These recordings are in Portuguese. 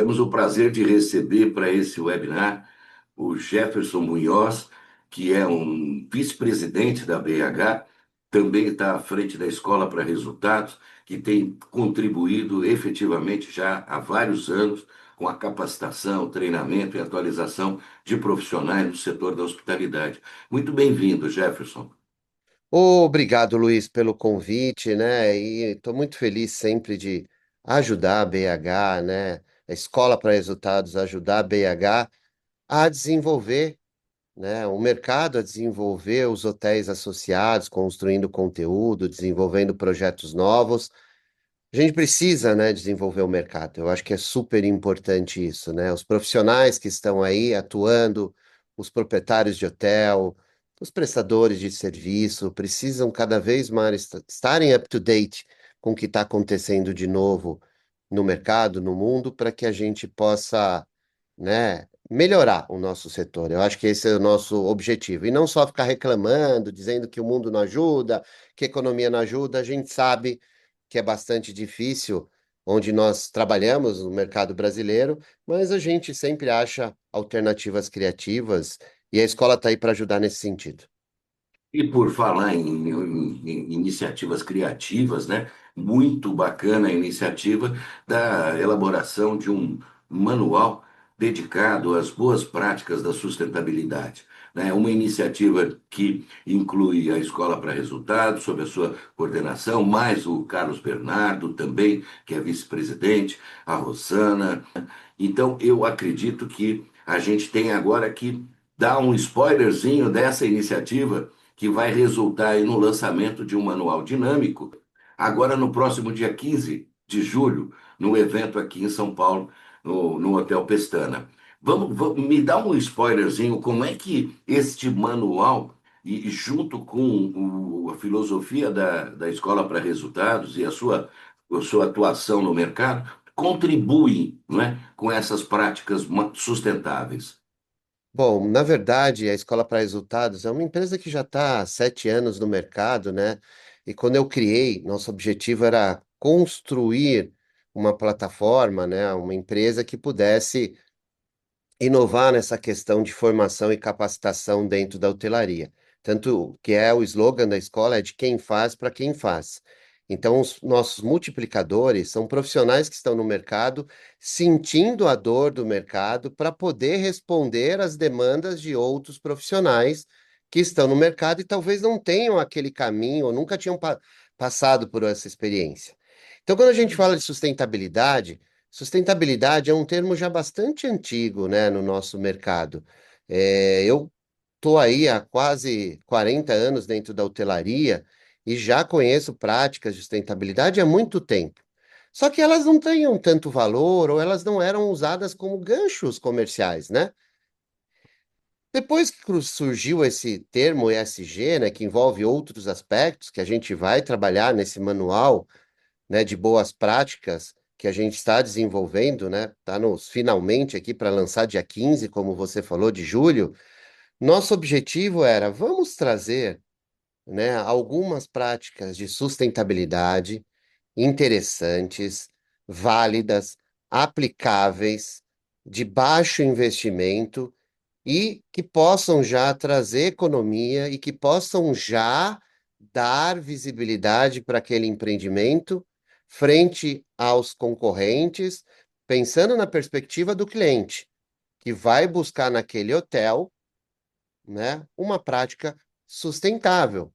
temos o prazer de receber para esse webinar o Jefferson Munhoz, que é um vice-presidente da BH, também está à frente da Escola para Resultados, que tem contribuído efetivamente já há vários anos com a capacitação, treinamento e atualização de profissionais no setor da hospitalidade. Muito bem-vindo, Jefferson. Obrigado, Luiz, pelo convite, né? E estou muito feliz sempre de ajudar a BH, né? A Escola para Resultados ajudar a BH a desenvolver, né? O mercado a desenvolver os hotéis associados, construindo conteúdo, desenvolvendo projetos novos. A gente precisa, né, desenvolver o mercado. Eu acho que é super importante isso, né? Os profissionais que estão aí atuando, os proprietários de hotel, os prestadores de serviço, precisam cada vez mais estarem up to date com o que está acontecendo de novo no mercado, no mundo, para que a gente possa, né, melhorar o nosso setor. Eu acho que esse é o nosso objetivo. E não só ficar reclamando, dizendo que o mundo não ajuda, que a economia não ajuda, a gente sabe que é bastante difícil onde nós trabalhamos no mercado brasileiro, mas a gente sempre acha alternativas criativas e a escola está aí para ajudar nesse sentido. E por falar em iniciativas criativas, né? Muito bacana a iniciativa da elaboração de um manual dedicado às boas práticas da sustentabilidade. Né? Uma iniciativa que inclui a Escola para Resultados, sob a sua coordenação, mais o Carlos Bernardo também, que é vice-presidente, a Rosana. Então, eu acredito que a gente tem agora que dar um spoilerzinho dessa iniciativa que vai resultar aí no lançamento de um manual dinâmico, agora no próximo dia 15 de julho, no evento aqui em São Paulo, no Hotel Pestana. Me dá um spoilerzinho, como é que este manual, e junto com a filosofia da Escola para Resultados e a sua atuação no mercado, contribuem, não é, com essas práticas sustentáveis? Bom, na verdade, a Escola para Resultados é uma empresa que já está há 7 anos no mercado, né? E quando eu criei, nosso objetivo era construir uma plataforma, né? Uma empresa que pudesse inovar nessa questão de formação e capacitação dentro da hotelaria. Tanto que é o slogan da escola é de quem faz para quem faz. Então, os nossos multiplicadores são profissionais que estão no mercado, sentindo a dor do mercado para poder responder às demandas de outros profissionais que estão no mercado e talvez não tenham aquele caminho ou nunca tinham passado por essa experiência. Então, quando a gente fala de sustentabilidade, sustentabilidade é um termo já bastante antigo, né, no nosso mercado. Eu estou aí há quase 40 anos dentro da hotelaria e já conheço práticas de sustentabilidade há muito tempo. Só que elas não tinham tanto valor ou elas não eram usadas como ganchos comerciais, né? Depois que surgiu esse termo ESG, né, que envolve outros aspectos que a gente vai trabalhar nesse manual, né, de boas práticas que a gente está desenvolvendo, né? Está nos finalmente aqui para lançar dia 15, como você falou, de julho. Nosso objetivo era, vamos trazer, né, algumas práticas de sustentabilidade interessantes, válidas, aplicáveis, de baixo investimento e que possam já trazer economia e que possam já dar visibilidade para aquele empreendimento frente aos concorrentes, pensando na perspectiva do cliente, que vai buscar naquele hotel, né, uma prática sustentável.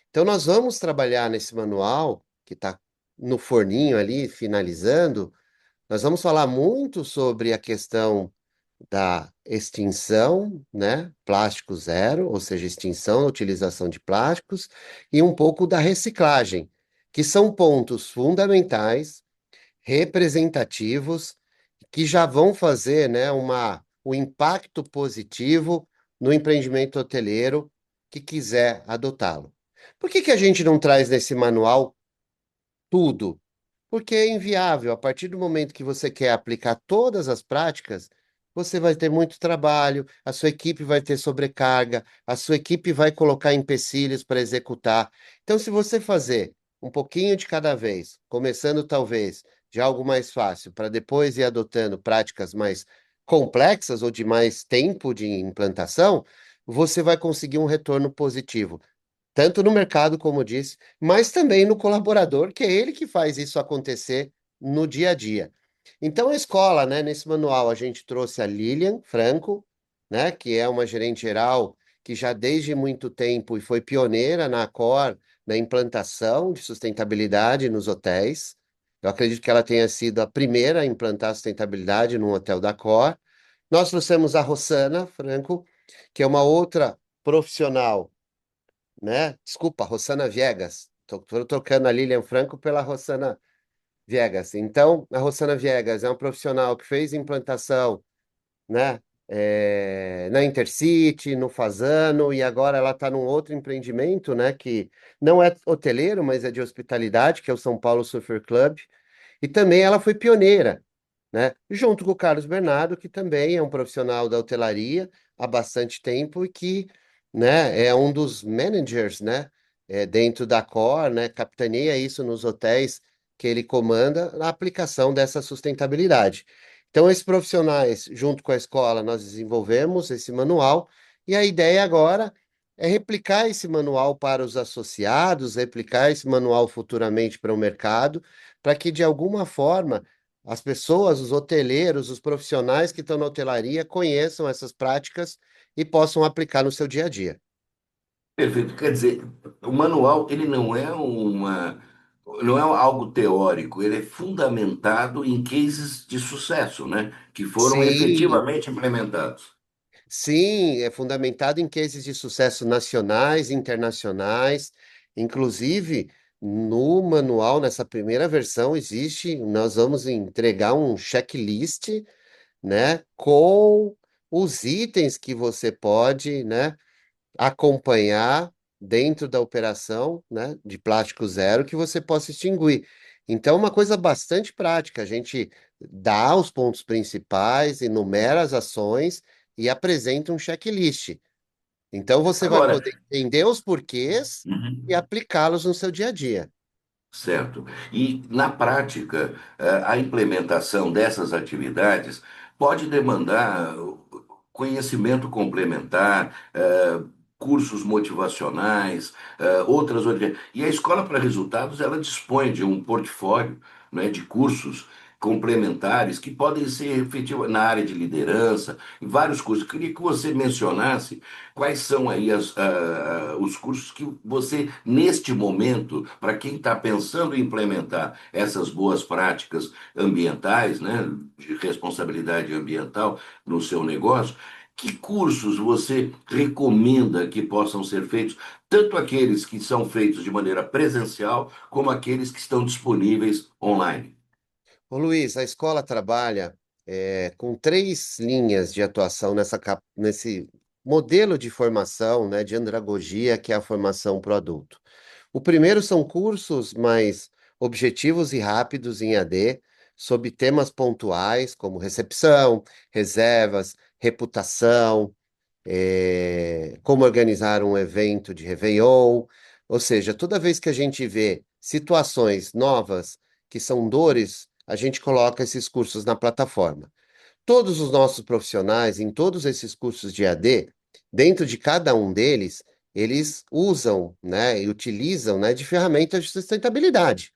Então, nós vamos trabalhar nesse manual, que está no forninho ali, finalizando, nós vamos falar muito sobre a questão da extinção, né, plástico zero, ou seja, extinção, utilização de plásticos, e um pouco da reciclagem, que são pontos fundamentais, representativos, que já vão fazer, né, um impacto positivo no empreendimento hoteleiro que quiser adotá-lo. Por que que a gente não traz nesse manual tudo? Porque é inviável. A partir do momento que você quer aplicar todas as práticas, você vai ter muito trabalho, a sua equipe vai ter sobrecarga, a sua equipe vai colocar empecilhos para executar. Então, se você fazer um pouquinho de cada vez, começando talvez de algo mais fácil, para depois ir adotando práticas mais complexas ou de mais tempo de implantação, você vai conseguir um retorno positivo, tanto no mercado, como eu disse, mas também no colaborador, que é ele que faz isso acontecer no dia a dia. Então, a escola, né, nesse manual, a gente trouxe a Lilian Franco, né, que é uma gerente geral que já desde muito tempo e foi pioneira na Accor, na implantação de sustentabilidade nos hotéis. Eu acredito que ela tenha sido a primeira a implantar sustentabilidade num hotel da Accor. Nós trouxemos a Rossana Franco, que é uma outra profissional, né? Desculpa, Rossana Viegas. Estou trocando a Lilian Franco pela Rossana Viegas. Então, a Rossana Viegas é uma profissional que fez implantação, né? Na Intercity, no Fasano, e agora ela está num outro empreendimento, né? Que não é hoteleiro, mas é de hospitalidade, que é o São Paulo Surfer Club. E também ela foi pioneira, né? Junto com o Carlos Bernardo, que também é um profissional da hotelaria há bastante tempo e que, né, é um dos managers, né, dentro da Accor, né, capitaneia isso nos hotéis que ele comanda na aplicação dessa sustentabilidade. Então, esses profissionais, junto com a escola, nós desenvolvemos esse manual e a ideia agora é replicar esse manual para os associados, replicar esse manual futuramente para o mercado, para que de alguma forma as pessoas, os hoteleiros, os profissionais que estão na hotelaria conheçam essas práticas e possam aplicar no seu dia a dia. Perfeito. Quer dizer, o manual ele não é algo teórico, ele é fundamentado em cases de sucesso, né? Que foram Sim, efetivamente implementados. sim, é fundamentado em cases de sucesso nacionais, internacionais. Inclusive, no manual, nessa primeira versão, nós vamos entregar um checklist, né, com os itens que você pode, né, acompanhar dentro da operação, né, de plástico zero que você possa extinguir. Então, uma coisa bastante prática, a gente dá os pontos principais, enumera as ações e apresenta um checklist. Então, você vai Agora, poder entender os porquês e uhum. aplicá-los no seu dia a dia. Certo. E, na prática, a implementação dessas atividades pode demandar conhecimento complementar, cursos motivacionais, e a Escola para Resultados, ela dispõe de um portfólio, né, de cursos complementares que podem ser efetivos na área de liderança, em vários cursos. Queria que você mencionasse quais são aí os cursos que você, neste momento, para quem está pensando em implementar essas boas práticas ambientais, né, de responsabilidade ambiental no seu negócio, que cursos você recomenda que possam ser feitos, tanto aqueles que são feitos de maneira presencial, como aqueles que estão disponíveis online? Ô Luiz, a escola trabalha com três linhas de atuação nesse modelo de formação, né, de andragogia, que é a formação para o adulto. O primeiro são cursos mais objetivos e rápidos em AD, sobre temas pontuais, como recepção, reservas, reputação, como organizar um evento de Réveillon. Ou seja, toda vez que a gente vê situações novas que são dores, a gente coloca esses cursos na plataforma. Todos os nossos profissionais, em todos esses cursos de AD, dentro de cada um deles, eles usam, né, e utilizam, né, de ferramentas de sustentabilidade.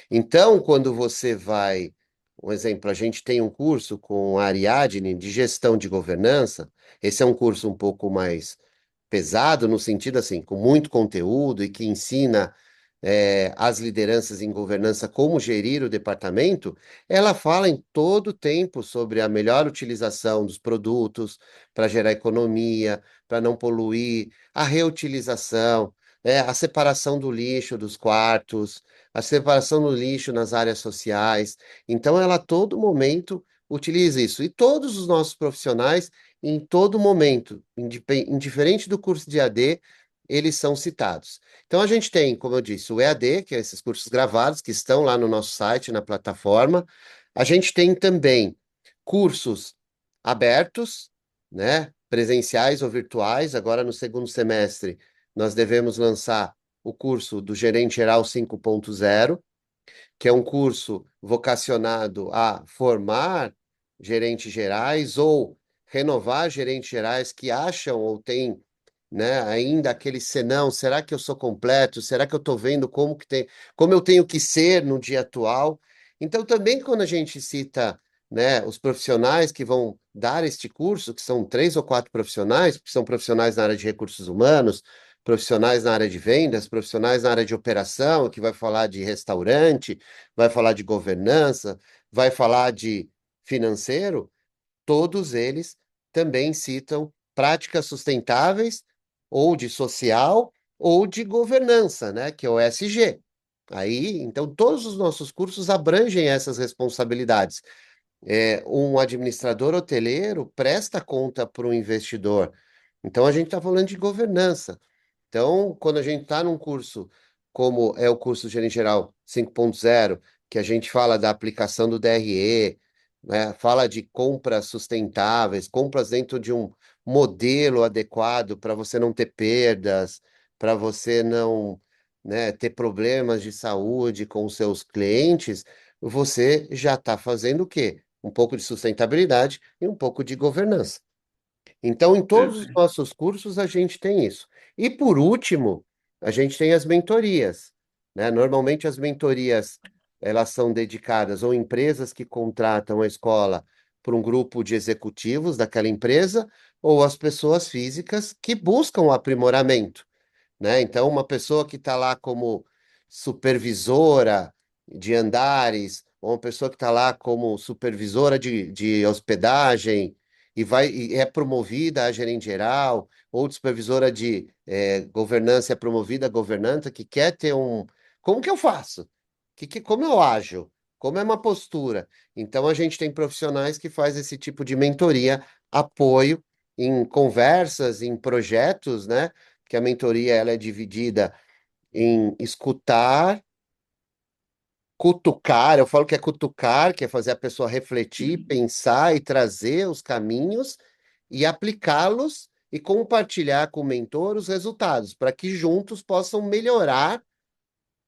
Então, quando você vai, um exemplo, a gente tem um curso com a Ariadne de gestão de governança. Esse é um curso um pouco mais pesado, no sentido assim, com muito conteúdo e que ensina as lideranças em governança como gerir o departamento. Ela fala em todo o tempo sobre a melhor utilização dos produtos para gerar economia, para não poluir, a reutilização, a separação do lixo dos quartos, a separação do lixo nas áreas sociais. Então, ela a todo momento utiliza isso. E todos os nossos profissionais, em todo momento, indiferente do curso de AD, eles são citados. Então, a gente tem, como eu disse, o EAD, que é esses cursos gravados, que estão lá no nosso site, na plataforma. A gente tem também cursos abertos, né? Presenciais ou virtuais. Agora, no segundo semestre, nós devemos lançar o curso do Gerente Geral 5.0, que é um curso vocacionado a formar gerentes gerais ou renovar gerentes gerais que acham ou têm, né, ainda aquele senão, será que eu sou completo? Será que eu estou vendo como eu tenho que ser no dia atual? Então, também quando a gente cita, né, os profissionais que vão dar este curso, que são 3 ou 4 profissionais, que são profissionais na área de recursos humanos, profissionais na área de vendas, profissionais na área de operação, que vai falar de restaurante, vai falar de governança, vai falar de financeiro, todos eles também citam práticas sustentáveis, ou de social, ou de governança, né, que é o ESG. Aí, então, todos os nossos cursos abrangem essas responsabilidades. Um administrador hoteleiro presta conta para o investidor. Então, a gente está falando de governança. Então, quando a gente está num curso, como é o curso Gerente Geral 5.0, que a gente fala da aplicação do DRE, né, fala de compras sustentáveis, compras dentro de um modelo adequado para você não ter perdas, para você não, né, ter problemas de saúde com os seus clientes, você já está fazendo o quê? Um pouco de sustentabilidade e um pouco de governança. Então, em todos os Perfeito. nossos cursos, a gente tem isso. E, por último, a gente tem as mentorias, né? Normalmente, as mentorias, elas são dedicadas ou empresas que contratam a escola para um grupo de executivos daquela empresa, ou as pessoas físicas que buscam o aprimoramento, né? Então, uma pessoa que está lá como supervisora de andares, ou uma pessoa que está lá como supervisora de hospedagem e é promovida a gerente geral, ou de supervisora de governança é promovida a governanta, que quer ter um. Como que eu faço? Como eu ajo? Como é uma postura? Então, a gente tem profissionais que faz esse tipo de mentoria, apoio em conversas, em projetos, né? Que a mentoria ela é dividida em escutar, cutucar, eu falo que é cutucar, que é fazer a pessoa refletir, pensar e trazer os caminhos e aplicá-los e compartilhar com o mentor os resultados, para que juntos possam melhorar,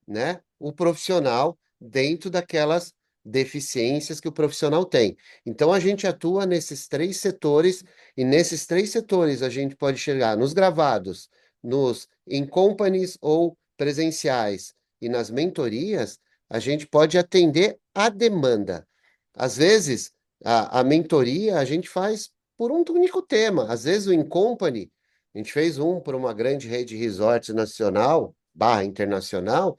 né, o profissional dentro daquelas deficiências que o profissional tem. Então a gente atua nesses 3 setores e nesses 3 setores a gente pode chegar nos gravados, nos em companies ou presenciais e nas mentorias, a gente pode atender a demanda. Às vezes a mentoria a gente faz por um único tema. Às vezes o in company, a gente fez um para uma grande rede de resorts nacional, barra internacional,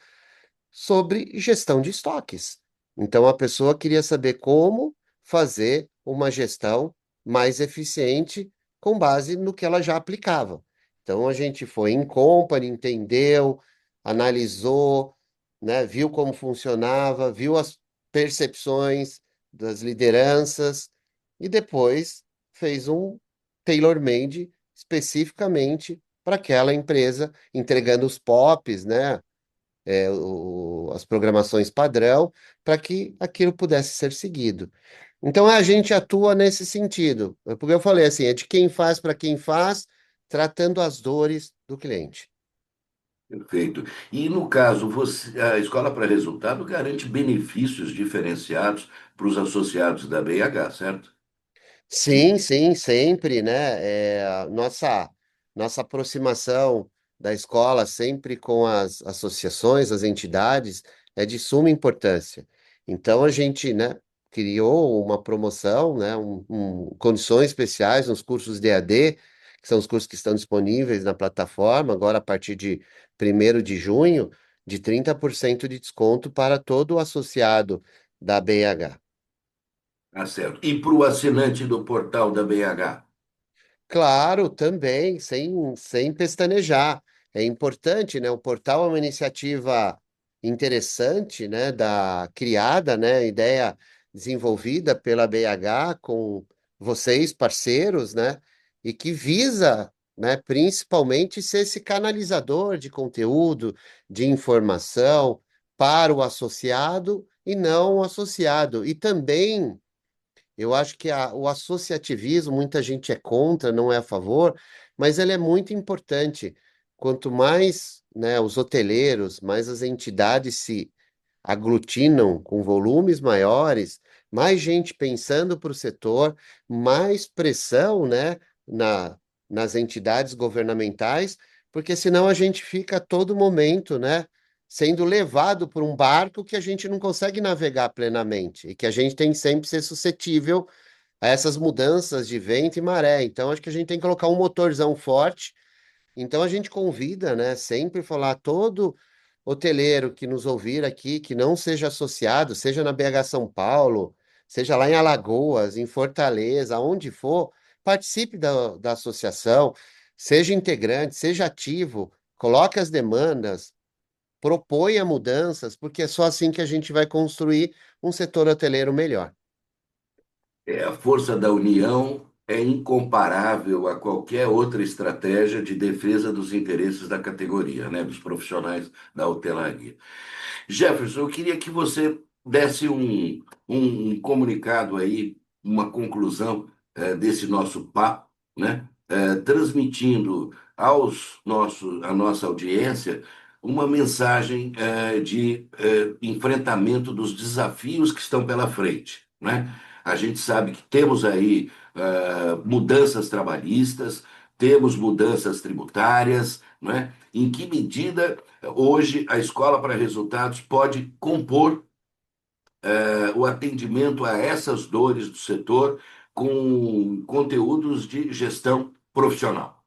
sobre gestão de estoques. Então, a pessoa queria saber como fazer uma gestão mais eficiente com base no que ela já aplicava. Então, a gente foi em company, entendeu, analisou, né, viu como funcionava, viu as percepções das lideranças e depois fez um tailor-made especificamente para aquela empresa, entregando os POPs, né? As programações padrão, para que aquilo pudesse ser seguido. Então a gente atua nesse sentido, porque eu falei assim, é de quem faz para quem faz, tratando as dores do cliente. Perfeito. E no caso, a Escola para Resultado garante benefícios diferenciados para os associados da BH, certo? Sim, sim, sempre, né? Nossa aproximação da escola sempre com as associações, as entidades, é de suma importância. Então a gente, né, criou uma promoção, né, condições especiais nos cursos de EAD, que são os cursos que estão disponíveis na plataforma, agora a partir de 1º de junho, de 30% de desconto para todo o associado da BH. Tá certo. E para o assinante do portal da BH? Claro, também, sem pestanejar. É importante, né? O portal é uma iniciativa interessante, né? Criada, né? Ideia desenvolvida pela BH com vocês, parceiros, né? E que visa, né? Principalmente ser esse canalizador de conteúdo, de informação para o associado e não o associado. E também eu acho que o associativismo, muita gente é contra, não é a favor, mas ele é muito importante. Quanto mais, né, os hoteleiros, mais as entidades se aglutinam com volumes maiores, mais gente pensando para o setor, mais pressão, né, na, nas entidades governamentais, porque senão a gente fica a todo momento, né, sendo levado por um barco que a gente não consegue navegar plenamente e que a gente tem que sempre ser suscetível a essas mudanças de vento e maré. Então, acho que a gente tem que colocar um motorzão forte. Então, a gente convida, né, sempre falar todo hoteleiro que nos ouvir aqui, que não seja associado, seja na BH São Paulo, seja lá em Alagoas, em Fortaleza, onde for, participe da associação, seja integrante, seja ativo, coloque as demandas, proponha mudanças, porque é só assim que a gente vai construir um setor hoteleiro melhor. A força da união é incomparável a qualquer outra estratégia de defesa dos interesses da categoria, né, dos profissionais da hotelaria. Jefferson, eu queria que você desse um comunicado aí, uma conclusão desse nosso papo, né? Transmitindo à nossa audiência uma mensagem de enfrentamento dos desafios que estão pela frente, né? A gente sabe que temos aí mudanças trabalhistas, temos mudanças tributárias, né? Em que medida hoje a escola para resultados pode compor o atendimento a essas dores do setor com conteúdos de gestão profissional?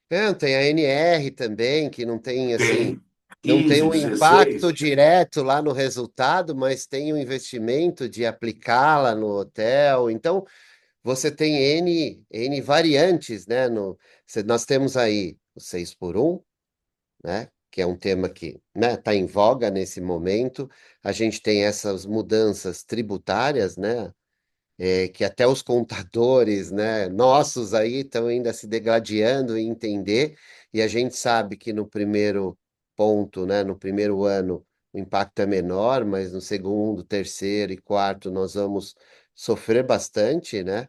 É, tem a NR também, que não tem assim, Tem não tem 15, um impacto 16. direto lá no resultado, mas tem o investimento de aplicá-la no hotel. Então, você tem N variantes, né? Nós temos aí o 6 por um, né? Que é um tema que, né, está em voga nesse momento. A gente tem essas mudanças tributárias, né? Que até os contadores, né, nossos aí estão ainda se degladiando em entender, e a gente sabe que no primeiro ponto, né, no primeiro ano, o impacto é menor, mas no segundo, terceiro e quarto nós vamos sofrer bastante, né?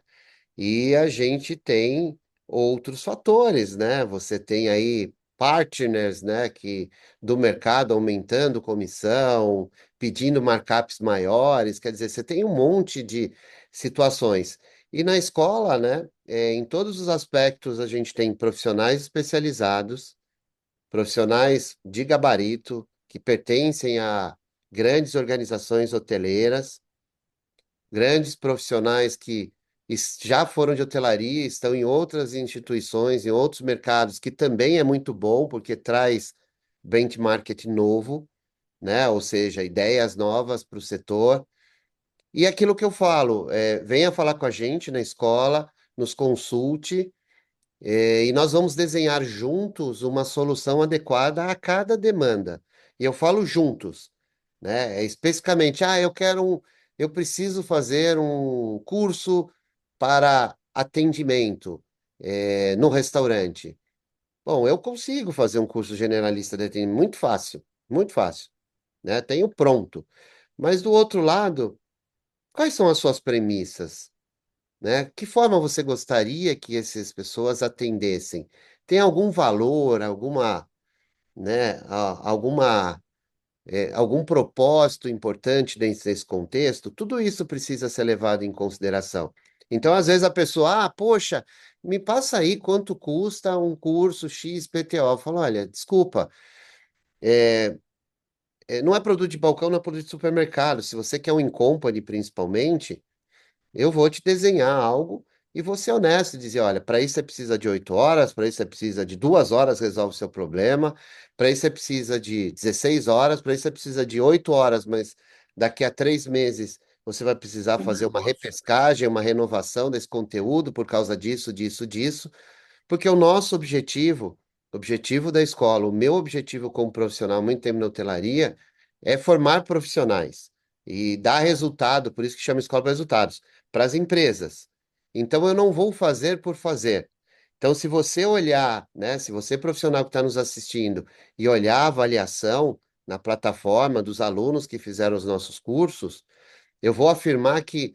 E a gente tem outros fatores, né? Você tem aí partners, né, que do mercado aumentando comissão, pedindo markups maiores, quer dizer, você tem um monte de situações. E na escola, né, em todos os aspectos a gente tem profissionais especializados, profissionais de gabarito que pertencem a grandes organizações hoteleiras, grandes profissionais que já foram de hotelaria, estão em outras instituições, em outros mercados, que também é muito bom, porque traz benchmark novo, né? Ou seja, ideias novas para o setor. E aquilo que eu falo, venha falar com a gente na escola, nos consulte, e nós vamos desenhar juntos uma solução adequada a cada demanda. E eu falo juntos, né? Especificamente, eu preciso fazer um curso para atendimento, no restaurante. Bom, eu consigo fazer um curso generalista de atendimento muito fácil, né? Tenho pronto. Mas do outro lado, quais são as suas premissas? Né? Que forma você gostaria que essas pessoas atendessem? Tem algum valor, né, algum propósito importante dentro desse contexto? Tudo isso precisa ser levado em consideração. Então, às vezes a pessoa, poxa, me passa aí quanto custa um curso XPTO. Eu falo, olha, desculpa, não é produto de balcão, não é produto de supermercado. Se você quer um in-company, principalmente, eu vou te desenhar algo e vou ser honesto e dizer, olha, para isso você precisa de 8 horas, para isso você precisa de 2 horas, resolve o seu problema, para isso você precisa de 16 horas, para isso você precisa de 8 horas, mas daqui a 3 meses você vai precisar O fazer uma negócio. repescagem, uma renovação desse conteúdo por causa disso, disso, disso. Porque o nosso objetivo, o objetivo da escola, o meu objetivo como profissional, há muito tempo na hotelaria, é formar profissionais e dar resultado, por isso que chama Escola para Resultados, para as empresas. Então, eu não vou fazer por fazer. Então, se você olhar, né, se você profissional que está nos assistindo e olhar a avaliação na plataforma dos alunos que fizeram os nossos cursos, eu vou afirmar que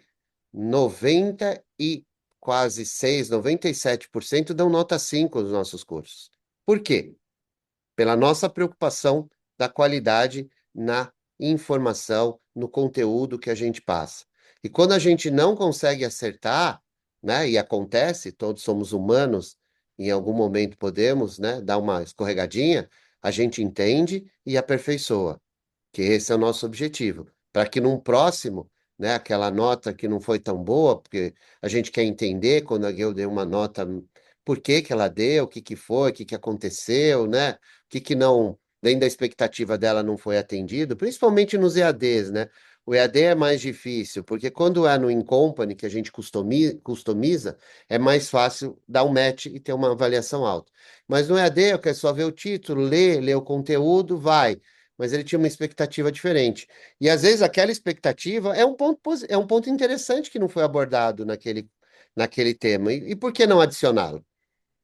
90 e quase 97% dão nota 5 nos nossos cursos. Por quê? Pela nossa preocupação da qualidade na e informação no conteúdo que a gente passa. E quando a gente não consegue acertar, né, e acontece, todos somos humanos, em algum momento podemos, né, dar uma escorregadinha, a gente entende e aperfeiçoa, que esse é o nosso objetivo, para que num próximo, né, aquela nota que não foi tão boa, porque a gente quer entender quando eu dei uma nota, por que que ela deu, o que que foi, o que que aconteceu, né, o que que não, dentro da expectativa dela não foi atendido, principalmente nos EADs, né, o EAD é mais difícil, porque quando é no In-Company, que a gente customiza, é mais fácil dar um match e ter uma avaliação alta. Mas no EAD, eu quero só ver o título, ler o conteúdo, vai, mas ele tinha uma expectativa diferente. E às vezes aquela expectativa é um ponto, é um ponto interessante que não foi abordado naquele tema. E por que não adicioná-lo?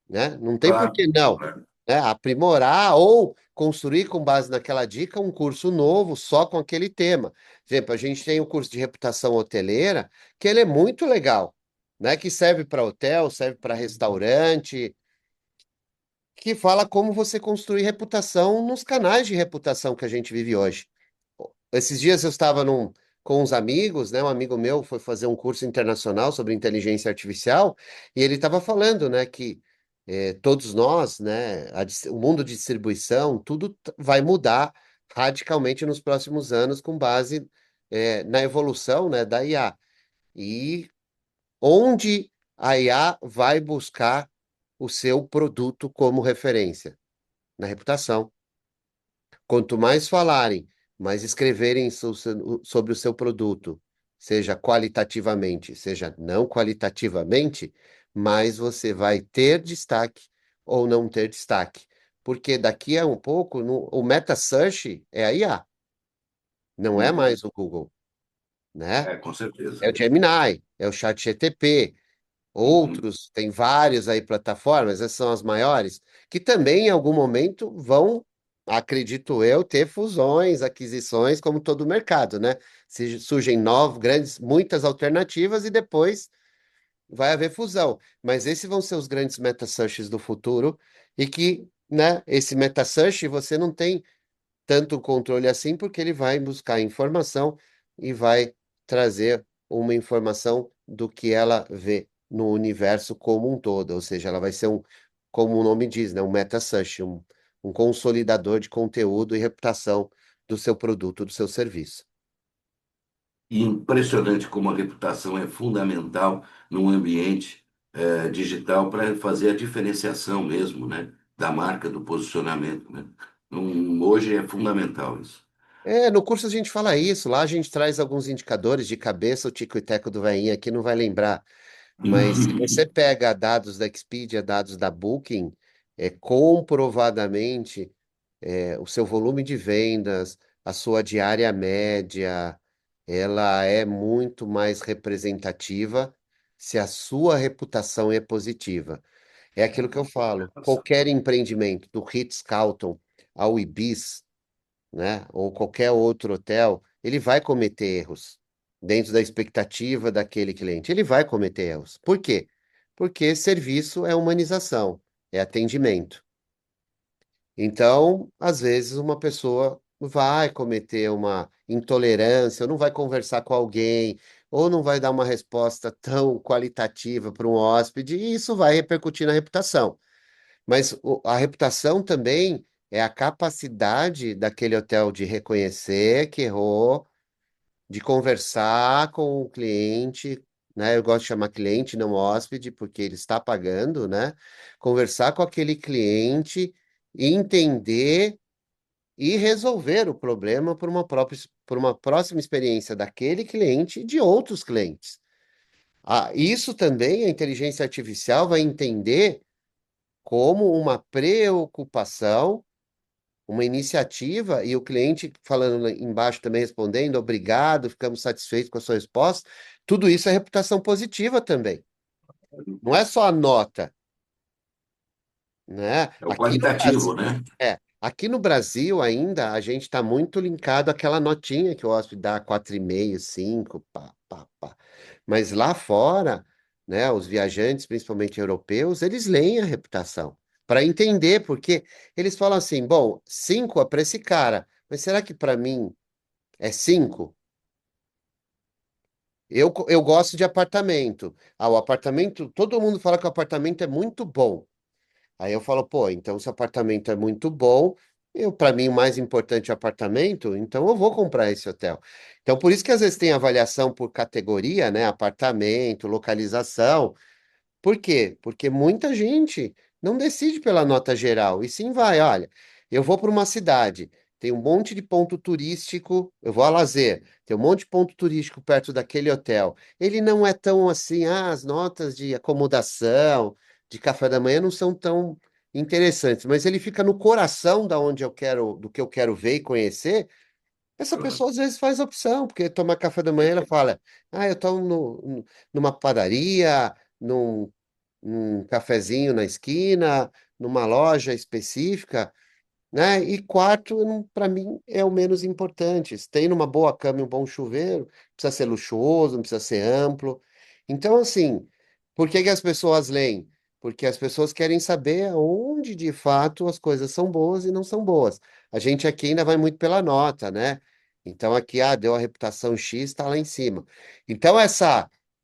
Né? Não tem por Claro, que não, claro. né? Aprimorar ou construir com base naquela dica um curso novo só com aquele tema. Por exemplo, a gente tem o curso de reputação hoteleira, que ele é muito legal, né? Que serve para hotel, serve para restaurante, que fala como você construir reputação nos canais de reputação que a gente vive hoje. Esses dias eu estava com uns amigos, né? Um amigo meu foi fazer um curso internacional sobre inteligência artificial e ele estava falando, né, que todos nós, né, o mundo de distribuição, tudo vai mudar radicalmente nos próximos anos com base na evolução, né, da IA. E onde a IA vai buscar o seu produto como referência? Na reputação. Quanto mais falarem, mais escreverem sobre o seu produto, seja qualitativamente, seja não qualitativamente, mais você vai ter destaque ou não ter destaque. Porque daqui a um pouco, o Meta Search é a IA, não é Uhum. mais o Google, né? É, com certeza. É o Gemini, é o ChatGPT. Uhum. Outros, tem vários aí plataformas, essas são as maiores, que também em algum momento vão, acredito eu, ter fusões, aquisições, como todo mercado, né? Surgem novos, grandes, muitas alternativas e depois vai haver fusão. Mas esses vão ser os grandes meta searches do futuro e que, né, esse meta search você não tem tanto controle assim, porque ele vai buscar informação e vai trazer uma informação do que ela vê no universo como um todo, ou seja, ela vai ser como o nome diz, né, um meta search, um consolidador de conteúdo e reputação do seu produto, do seu serviço. E impressionante como a reputação é fundamental num ambiente digital para fazer a diferenciação mesmo, né, da marca, do posicionamento, né? Hoje é fundamental isso. No curso a gente fala isso, lá a gente traz alguns indicadores de cabeça, o tico e teco do veinho aqui não vai lembrar. Mas se você pega dados da Expedia, dados da Booking, comprovadamente o seu volume de vendas, a sua diária média, ela é muito mais representativa se a sua reputação é positiva. É aquilo que eu falo. Qualquer empreendimento, do Ritz-Carlton ao Ibis, né, ou qualquer outro hotel, ele vai cometer erros dentro da expectativa daquele cliente. Ele vai cometer erros. Por quê? Porque serviço é humanização, é atendimento. Então, às vezes, uma pessoa vai cometer uma intolerância, ou não vai conversar com alguém, ou não vai dar uma resposta tão qualitativa para um hóspede, e isso vai repercutir na reputação. Mas a reputação também é a capacidade daquele hotel de reconhecer que errou, de conversar com o cliente, né? Eu gosto de chamar cliente, não hóspede, porque ele está pagando, né? Conversar com aquele cliente, entender e resolver o problema por uma próxima experiência daquele cliente e de outros clientes. Isso também a inteligência artificial vai entender como uma preocupação, uma iniciativa, e o cliente falando lá embaixo também respondendo, obrigado, ficamos satisfeitos com a sua resposta. Tudo isso é reputação positiva também. Não é só a nota, né? É o qualitativo, né? Aqui no Brasil ainda a gente está muito linkado àquela notinha que o hóspede dá 4,5, 5, pá, pá, pá. Mas lá fora, né, os viajantes, principalmente europeus, eles leem a reputação para entender, porque eles falam assim, bom, 5 é para esse cara, mas será que para mim É 5. Eu gosto de apartamento. Ah, o apartamento, todo mundo fala que o apartamento é muito bom. Aí eu falo, pô, então se o apartamento é muito bom, para mim o mais importante é o apartamento, então eu vou comprar esse hotel. Então por isso que às vezes tem avaliação por categoria, né? Apartamento, localização. Por quê? Porque muita gente não decide pela nota geral, e sim vai, olha, eu vou para uma cidade, tem um monte de ponto turístico, eu vou a lazer, tem um monte de ponto turístico perto daquele hotel. Ele não é tão assim, as notas de acomodação, de café da manhã não são tão interessantes, mas ele fica no coração da onde eu quero, do que eu quero ver e conhecer. Essa Claro. pessoa às vezes faz opção, porque tomar café da manhã ela fala, eu estou numa padaria, num cafezinho na esquina, numa loja específica, né? E quarto, para mim, é o menos importante. Se tem uma boa cama e um bom chuveiro, precisa ser luxuoso, não precisa ser amplo. Então, assim, por que que as pessoas leem? Porque as pessoas querem saber onde de fato as coisas são boas e não são boas. A gente aqui ainda vai muito pela nota, né? Então aqui, deu a reputação X, está lá em cima. Então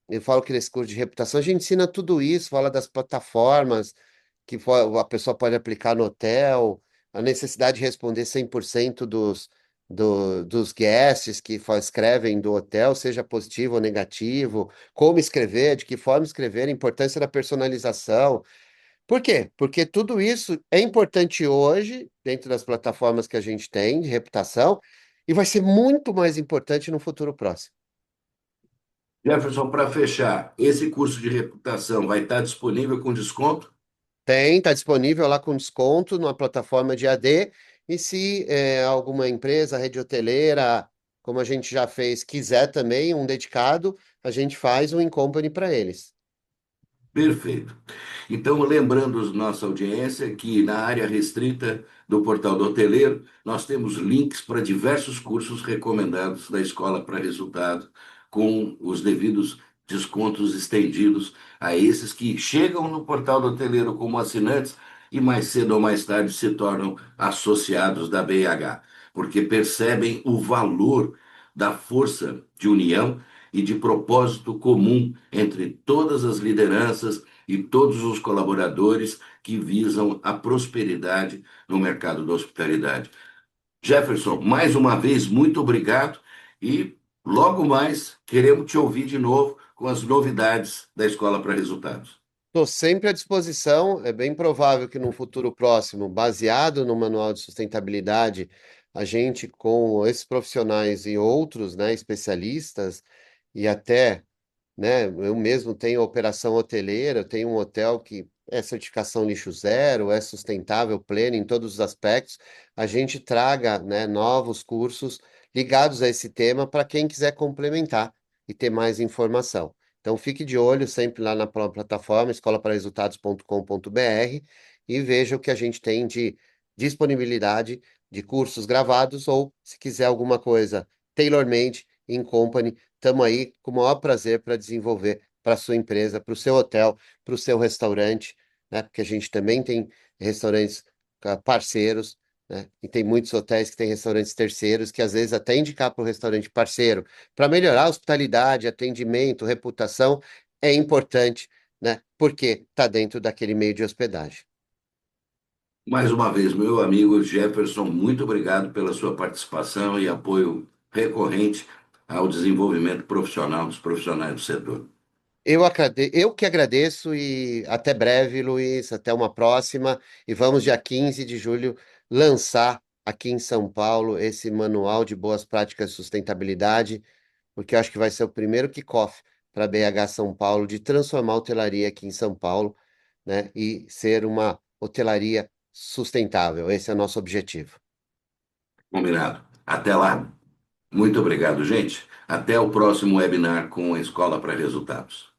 eu falo que nesse curso de reputação a gente ensina tudo isso, fala das plataformas a pessoa pode aplicar no hotel, a necessidade de responder 100% dos guests que escrevem do hotel, seja positivo ou negativo, como escrever, de que forma escrever, a importância da personalização. Por quê? Porque tudo isso é importante hoje, dentro das plataformas que a gente tem de reputação, e vai ser muito mais importante no futuro próximo. Jefferson, para fechar, esse curso de reputação vai estar disponível com desconto? Tem, está disponível lá com desconto numa plataforma de AD. E se alguma empresa, rede hoteleira, como a gente já fez, quiser também um dedicado, a gente faz um in-company para eles. Perfeito. Então, lembrando a nossa audiência que na área restrita do Portal do Hoteleiro, nós temos links para diversos cursos recomendados da Escola para Resultado, com os devidos descontos estendidos a esses que chegam no Portal do Hoteleiro como assinantes e mais cedo ou mais tarde se tornam associados da BH, porque percebem o valor da força de união e de propósito comum entre todas as lideranças e todos os colaboradores que visam a prosperidade no mercado da hospitalidade. Jefferson, mais uma vez, muito obrigado e logo mais queremos te ouvir de novo com as novidades da Escola para Resultados. Estou sempre à disposição. É bem provável que num futuro próximo, baseado no Manual de Sustentabilidade, a gente, com esses profissionais e outros, né, especialistas, e até, né? Eu mesmo tenho operação hoteleira, eu tenho um hotel que é certificação lixo zero, é sustentável, pleno em todos os aspectos. A gente traga, né, novos cursos ligados a esse tema para quem quiser complementar e ter mais informação. Então, fique de olho sempre lá na plataforma escolapararesultados.com.br e veja o que a gente tem de disponibilidade de cursos gravados ou, se quiser alguma coisa tailor-made, in company. Estamos aí com o maior prazer para desenvolver para a sua empresa, para o seu hotel, para o seu restaurante, né? Porque a gente também tem restaurantes parceiros, né? E tem muitos hotéis que têm restaurantes terceiros que às vezes até indicar para o restaurante parceiro para melhorar a hospitalidade, atendimento, reputação é importante, né? Porque está dentro daquele meio de hospedagem. Mais uma vez, meu amigo Jefferson, muito obrigado pela sua participação e apoio recorrente ao desenvolvimento profissional dos profissionais do setor. Eu que agradeço e até breve, Luiz. Até uma próxima. E vamos, dia 15 de julho, lançar aqui em São Paulo esse manual de boas práticas de sustentabilidade, porque eu acho que vai ser o primeiro kickoff para a BH São Paulo de transformar a hotelaria aqui em São Paulo, né, e ser uma hotelaria sustentável. Esse é o nosso objetivo. Combinado. Até lá. Muito obrigado, gente. Até o próximo webinar com a Escola para Resultados.